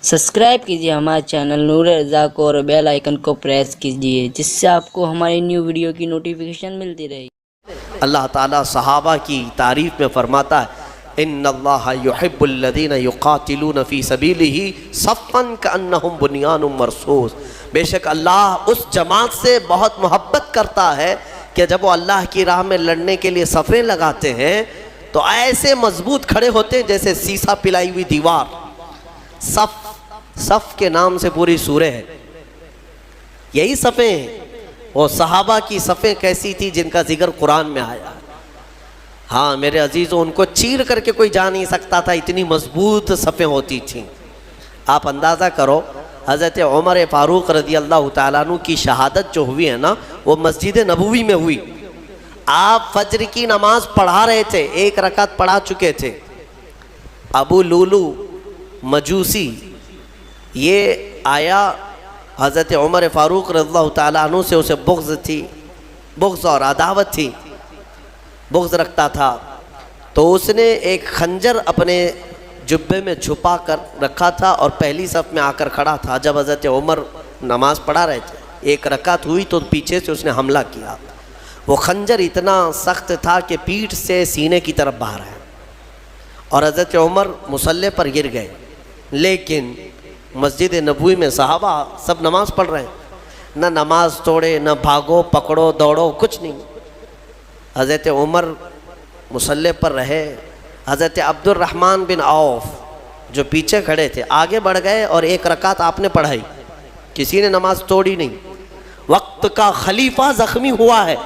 Subscribe कीजिए हमारे channel नूर रज़ा को और बेल आइकन को प्रेस कीजिए जिससे आपको हमारी न्यू वीडियो की नोटिफिकेशन मिलती रहेगी। अल्लाह ताला सहाबा की तारीफ में फरमाता है इन्नल्लाह युहिब्बुल्लज़ीना युक़ातिलूना फ़ी सबीलिही सफ़्फ़न कअन्नहुम बुनियानुम मरसूस। बेशक अल्लाह उस जमात से बहुत मोहब्बत करता है कि जब वो अल्लाह की राह में लड़ने के लिए सफ़ें लगाते हैं तो ऐसे मजबूत खड़े होते हैं जैसे सीसा पिलाई हुई दीवार। सफ़ के नाम से पूरी सूरह है, यही सफ़ें हैं। वो सहाबा की सफ़ें कैसी थी जिनका जिक्र कुरान में आया। हाँ मेरे अजीज़ों, उनको चीर करके कोई जा नहीं सकता था, इतनी मजबूत सफ़ें होती थीं। आप अंदाज़ा करो हज़रत उमर फ़ारूक रज़ी अल्लाह तआला अन्हु की शहादत जो हुई है ना, वो मस्जिद नबवी में हुई। आप फज्र की नमाज पढ़ा रहे थे, एक रकात पढ़ा चुके थे। अबू लूलू मजूसी ये आया, हज़रत उमर फ़ारूक रज़ियल्लाहु ताला अन्हु से उसे बुग़्ज़ थी, बुग़्ज़ और अदावत थी, बुग़्ज़ रखता था। तो उसने एक खंजर अपने जुब्बे में छुपा कर रखा था और पहली सफ़ में आकर खड़ा था। जब हज़रत उमर नमाज पढ़ा रहे थे, एक रकात हुई तो पीछे से उसने हमला किया। वो खंजर इतना सख्त था कि पीठ से सीने की तरफ बाहर है और हज़रत उमर मुसल्ले पर गिर गए। लेकिन मस्जिद नबवी में सहाबा सब नमाज पढ़ रहे हैं, न नमाज तोड़े, न भागो पकड़ो दौड़ो, कुछ नहीं। हज़रत उमर मुसल्ले पर रहे। हज़रत अब्दुर्रहमान बिन औफ जो पीछे खड़े थे आगे बढ़ गए और एक रकात आपने पढ़ाई, किसी ने नमाज तोड़ी नहीं। वक्त का खलीफा ज़ख्मी हुआ है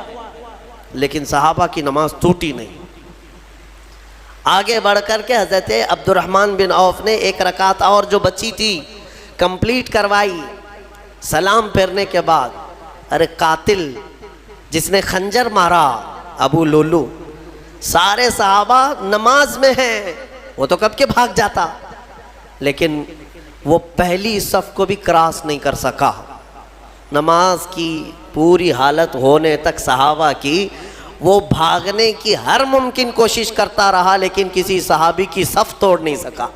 लेकिन सहाबा की नमाज टूटी नहीं। आगे बढ़ कर के हज़रत अब्दुर्रहमान बिन औफ ने एक रकात और जो बची थी कंप्लीट करवाई। सलाम फेरने के बाद अरे कातिल जिसने खंजर मारा अबू लुलू, सारे सहाबा नमाज में हैं, वो तो कब के भाग जाता, लेकिन वो पहली सफ़ को भी क्रॉस नहीं कर सका। नमाज की पूरी हालत होने तक सहाबा की वो भागने की हर मुमकिन कोशिश करता रहा लेकिन किसी सहाबी की सफ़ तोड़ नहीं सका।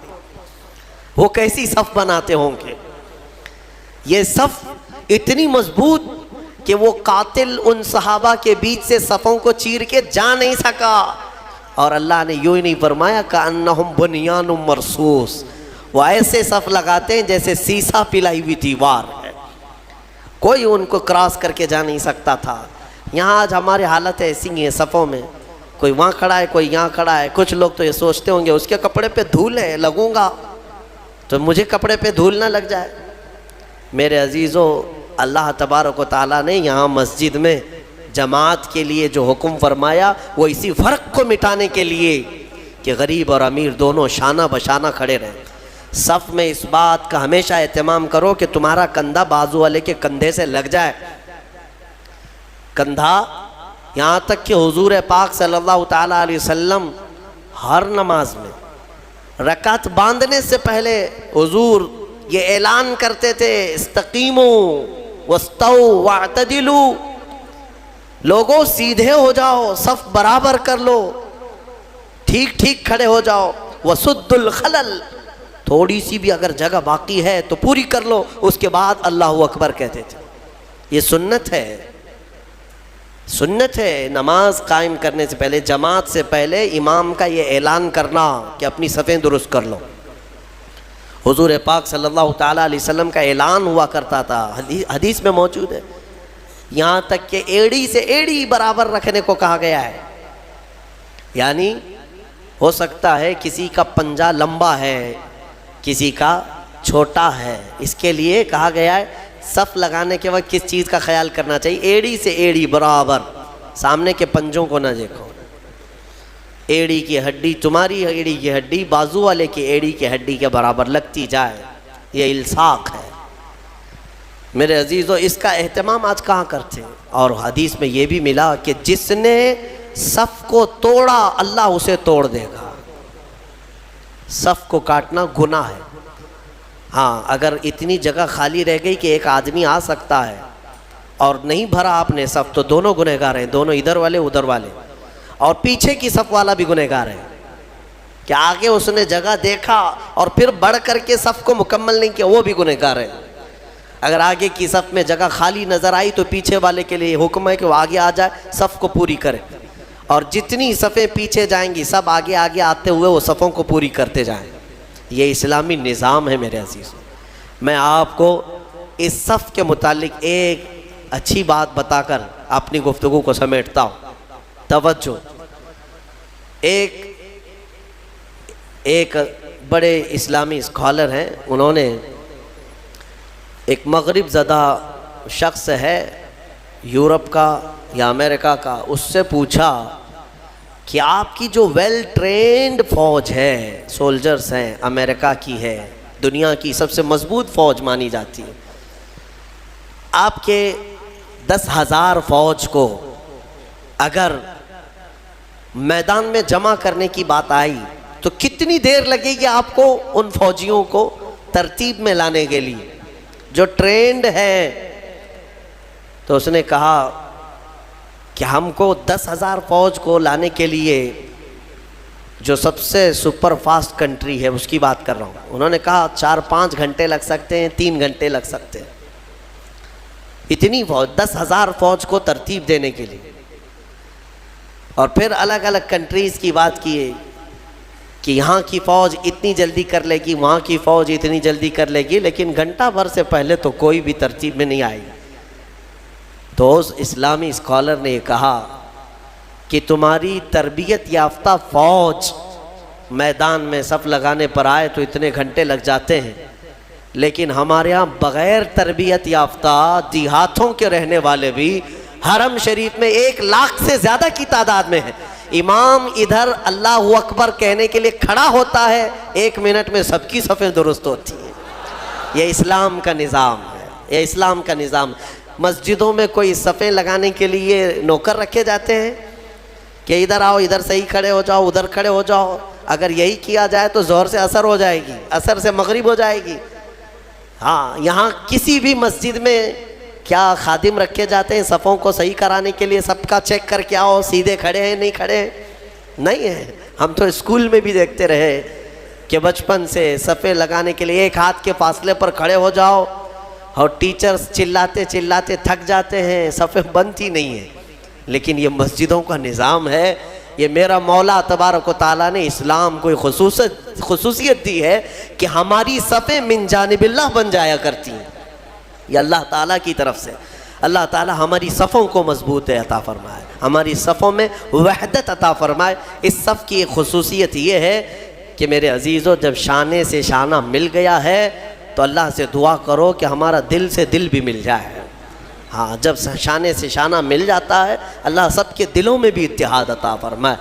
वो कैसी सफ़ बनाते होंगे, ये सफ़ इतनी मजबूत कि वो कातिल उन सहाबा के बीच से सफ़ों को चीर के जा नहीं सका। और अल्लाह ने यूँ ही नहीं फरमाया कअन्नहुम बुनियानुम मरसूस, वो ऐसे सफ़ लगाते हैं जैसे सीसा पिलाई हुई दीवार है, कोई उनको क्रॉस करके जा नहीं सकता था। यहाँ आज हमारी हालत ऐसी ही है, सफ़ों में कोई वहाँ खड़ा है कोई यहाँ खड़ा है। कुछ लोग तो ये सोचते होंगे उसके कपड़े पे धूल है, लगूंगा तो मुझे कपड़े पे धूल ना लग जाए। मेरे अजीज़ों, अल्लाह तबारक व तआला ने यहाँ मस्जिद में जमात के लिए जो हुक्म फरमाया वो इसी फ़र्क को मिटाने के लिए कि गरीब और अमीर दोनों शाना बशाना खड़े रहें। सफ़ में इस बात का हमेशा एहतमाम करो कि तुम्हारा कंधा बाजू वाले के कंधे से लग जाए। कंधा यहाँ तक कि हुजूर पाक सल्लल्लाहु ताला अलैहि वसल्लम हर नमाज में रकात बांधने से पहले हुजूर ये ऐलान करते थे इस्तकीमू वस्तऊ वअतदिलू, लोगों सीधे हो जाओ, सफ़ बराबर कर लो, ठीक ठीक खड़े हो जाओ। वसुद्दुल खलल, थोड़ी सी भी अगर जगह बाकी है तो पूरी कर लो, उसके बाद अल्लाहु अकबर कहते थे। ये सुन्नत है, सुन्नत है नमाज कायम करने से पहले, जमात से पहले इमाम का ये ऐलान करना कि अपनी सफ़ें दुरुस्त कर लो। हुजूर पाक सल्लल्लाहु ताला अलैहि वसल्लम का ऐलान हुआ करता था, हदीस में मौजूद है। यहाँ तक कि एड़ी से एड़ी बराबर रखने को कहा गया है, यानी हो सकता है किसी का पंजा लंबा है किसी का छोटा है, इसके लिए कहा गया है सफ़ लगाने के वक्त किस चीज़ का ख्याल करना चाहिए, एड़ी से एड़ी बराबर, सामने के पंजों को ना देखो। एड़ी की हड्डी, तुम्हारी एड़ी की हड्डी बाजू वाले की एड़ी की हड्डी के बराबर लगती जाए, ये इल्साक है। मेरे अजीज़ों, इसका एहतमाम आज कहाँ करते हैं। और हदीस में ये भी मिला कि जिसने सफ़ को तोड़ा अल्लाह उसे तोड़ देगा। सफ़ को काटना गुनाह है। हाँ, अगर इतनी जगह खाली रह गई कि एक आदमी आ सकता है और नहीं भरा आपने सफ़, तो दोनों गुनहगार हैं, दोनों इधर वाले उधर वाले, और पीछे की सफ़ वाला भी गुनहगार है کہ آگے اس نے جگہ دیکھا اور پھر بڑھ کر کے صف کو مکمل نہیں کیا، وہ بھی گنہگار ہے۔ اگر آگے کی صف میں جگہ خالی نظر آئی تو پیچھے والے کے لیے حکم ہے کہ وہ آگے آ جائے، صف کو پوری کرے، اور جتنی صفیں پیچھے جائیں گی سب آگے آگے آتے ہوئے وہ صفوں کو پوری کرتے جائیں۔ یہ اسلامی نظام ہے میرے عزیز۔ میں آپ کو اس صف کے متعلق ایک اچھی بات بتا کر اپنی گفتگو کو سمیٹتا ہوں۔ توجہ، ایک بڑے اسلامی اسکالر ہیں، انہوں نے ایک مغرب زدہ شخص ہے یورپ کا یا امریکہ کا، اس سے پوچھا کہ آپ کی جو ویل ٹرینڈ فوج ہے، سولجرز ہیں، امریکہ کی ہے، دنیا کی سب سے مضبوط فوج مانی جاتی ہے، آپ کے 10,000 فوج کو اگر میدان میں جمع کرنے کی بات آئی تو کتنی دیر لگے گی آپ کو ان فوجیوں کو ترتیب میں لانے کے لیے جو ٹرینڈ ہے؟ تو اس نے کہا کہ ہم کو 10,000 فوج کو لانے کے لیے جو سب سے سپر فاسٹ کنٹری ہے اس کی بات کر رہا ہوں، انہوں نے کہا 4-5 گھنٹے لگ سکتے ہیں، 3 گھنٹے لگ سکتے ہیں، اتنی فوج 10,000 فوج کو ترتیب دینے کے لیے۔ اور پھر الگ الگ کنٹریز کی بات کیے کہ یہاں کی فوج اتنی جلدی کر لے گی، وہاں کی فوج اتنی جلدی کر لے گی، لیکن گھنٹہ بھر سے پہلے تو کوئی بھی ترتیب میں نہیں آئی۔ تو اس اسلامی اسکالر نے یہ کہا کہ تمہاری تربیت یافتہ فوج میدان میں صف لگانے پر آئے تو اتنے گھنٹے لگ جاتے ہیں، لیکن ہمارے ہاں بغیر تربیت یافتہ دیہاتوں کے رہنے والے بھی حرم شریف میں 1 لاکھ سے زیادہ کی تعداد میں ہیں۔ امام ادھر اللہ اکبر کہنے کے لیے کھڑا ہوتا ہے، 1 منٹ میں سب کی صفیں درست ہوتی ہیں۔ یہ اسلام کا نظام ہے، یہ اسلام کا نظام۔ مسجدوں میں کوئی صفیں لگانے کے لیے نوکر رکھے جاتے ہیں کہ ادھر آؤ، ادھر صحیح کھڑے ہو جاؤ، ادھر کھڑے ہو جاؤ؟ اگر یہی کیا جائے تو ظہر سے عصر ہو جائے گی، عصر سے مغرب ہو جائے گی۔ ہاں، یہاں کسی بھی مسجد میں کیا خادم رکھے جاتے ہیں صفوں کو صحیح کرانے کے لیے، سب کا چیک کر کے آؤ سیدھے کھڑے ہیں نہیں کھڑے ہیں؟ نہیں ہے۔ ہم تو اسکول میں بھی دیکھتے رہے کہ بچپن سے صفیں لگانے کے لیے 1 ہاتھ کے فاصلے پر کھڑے ہو جاؤ، اور ٹیچرز چلاتے چلاتے تھک جاتے ہیں، صفیں بنتی نہیں ہیں۔ لیکن یہ مسجدوں کا نظام ہے، یہ میرا مولا تبارک و تعالیٰ نے اسلام کو خصوصیت دی ہے کہ ہماری صفیں من جانب اللہ بن جایا کرتی ہیں۔ یہ اللہ تعالیٰ کی طرف سے، اللہ تعالیٰ ہماری صفوں کو مضبوط عطا فرمائے، ہماری صفوں میں وحدت عطا فرمائے۔ اس صف کی ایک خصوصیت یہ ہے کہ میرے عزیزو، جب شانے سے شانہ مل گیا ہے تو اللہ سے دعا کرو کہ ہمارا دل سے دل بھی مل جائے۔ ہاں، جب شانے سے شانہ مل جاتا ہے اللہ سب کے دلوں میں بھی اتحاد عطا فرمائے۔